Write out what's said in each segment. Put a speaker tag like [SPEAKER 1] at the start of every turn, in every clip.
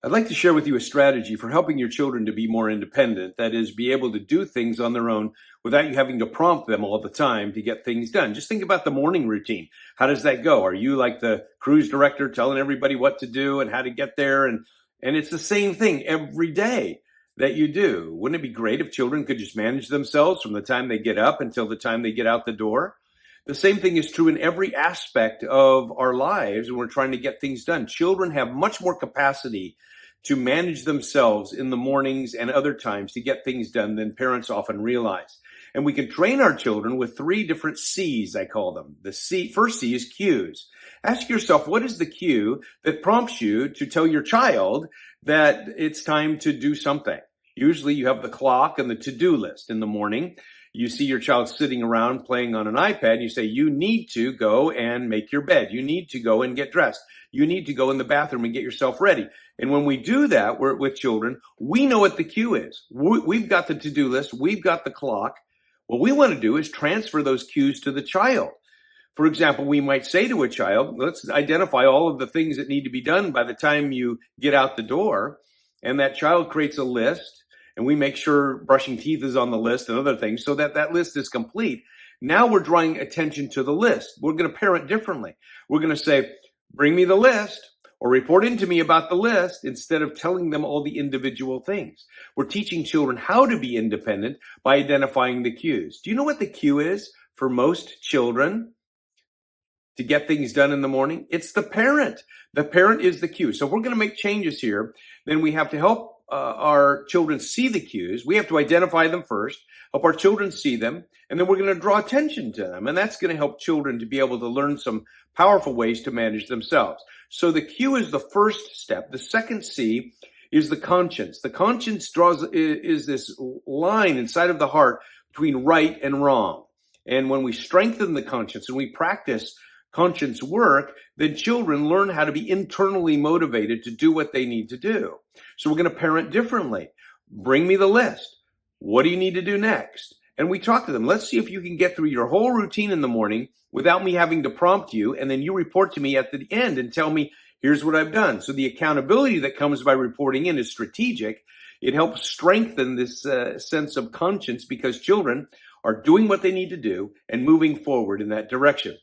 [SPEAKER 1] I'd like to share with you a strategy for helping your children to be more independent. That is, be able to do things on their own without you having to prompt them all the time to get things done. Just think about the morning routine. How does that go? Are you like the cruise director telling everybody what to do and how to get there? And it's the same thing every day that you do. Wouldn't it be great if children could just manage themselves from the time they get up until the time they get out the door? The same thing is true in every aspect of our lives when we're trying to get things done. Children have much more capacity to manage themselves in the mornings and other times to get things done than parents often realize. And we can train our children with 3 different C's, I call them. First C is cues. Ask yourself, what is the cue that prompts you to tell your child that it's time to do something? Usually you have the clock and the to-do list in the morning. You see your child sitting around playing on an iPad. You say, you need to go and make your bed. You need to go and get dressed. You need to go in the bathroom and get yourself ready. And when we do that with children, we know what the cue is. We've got the to-do list. We've got the clock. What we want to do is transfer those cues to the child. For example, we might say to a child, let's identify all of the things that need to be done by the time you get out the door. And that child creates a list. And we make sure brushing teeth is on the list and other things so that that list is complete. Now we're drawing attention to the list. We're going to parent differently. We're going to say, bring me the list or report into me about the list instead of telling them all the individual things. We're teaching children how to be independent by identifying the cues. Do you know what the cue is for most children to get things done in the morning? It's the parent. The parent is the cue. So if we're going to make changes here, then we have to help our children see the cues. We have to identify them first, help our children see them, and then we're going to draw attention to them. And that's going to help children to be able to learn some powerful ways to manage themselves. So the cue is the first step. The second C is the conscience. The conscience is this line inside of the heart between right and wrong. And when we strengthen the conscience and we practice conscience work, then children learn how to be internally motivated to do what they need to do. So we're going to parent differently. Bring me the list. What do you need to do next? And we talk to them. Let's see if you can get through your whole routine in the morning without me having to prompt you. And then you report to me at the end and tell me, here's what I've done. So the accountability that comes by reporting in is strategic. It helps strengthen this sense of conscience because children are doing what they need to do and moving forward in that direction.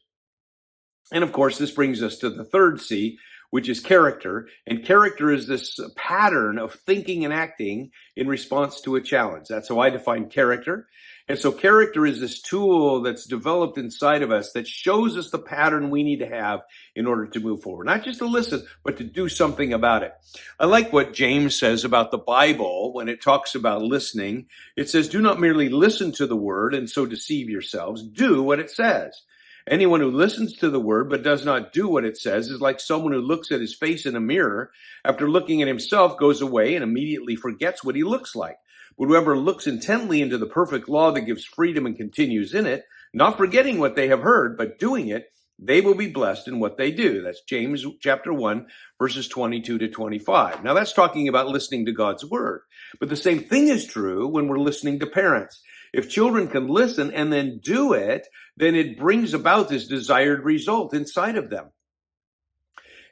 [SPEAKER 1] And of course, this brings us to the third C, which is character. And character is this pattern of thinking and acting in response to a challenge. That's how I define character. And so character is this tool that's developed inside of us that shows us the pattern we need to have in order to move forward. Not just to listen, but to do something about it. I like what James says about the Bible when it talks about listening. It says, do not merely listen to the word and so deceive yourselves. Do what it says. Anyone who listens to the word but does not do what it says is like someone who looks at his face in a mirror, after looking at himself, goes away and immediately forgets what he looks like. But whoever looks intently into the perfect law that gives freedom and continues in it, not forgetting what they have heard, but doing it, they will be blessed in what they do. That's James chapter 1, verses 22 to 25. Now that's talking about listening to God's word. But the same thing is true when we're listening to parents. If children can listen and then do it, then it brings about this desired result inside of them.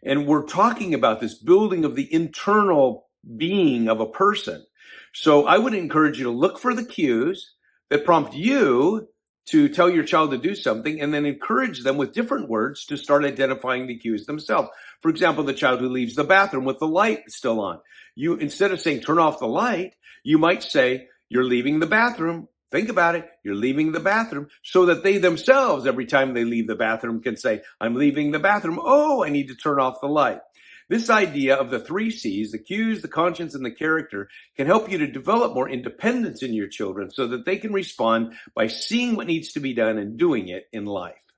[SPEAKER 1] And we're talking about this building of the internal being of a person. So I would encourage you to look for the cues that prompt you to tell your child to do something and then encourage them with different words to start identifying the cues themselves. For example, the child who leaves the bathroom with the light still on. You, instead of saying, turn off the light, you might say, you're leaving the bathroom. Think about it. You're leaving the bathroom, so that they themselves, every time they leave the bathroom, can say, I'm leaving the bathroom. Oh, I need to turn off the light. This idea of the 3 C's, the cues, the conscience, and the character, can help you to develop more independence in your children so that they can respond by seeing what needs to be done and doing it in life.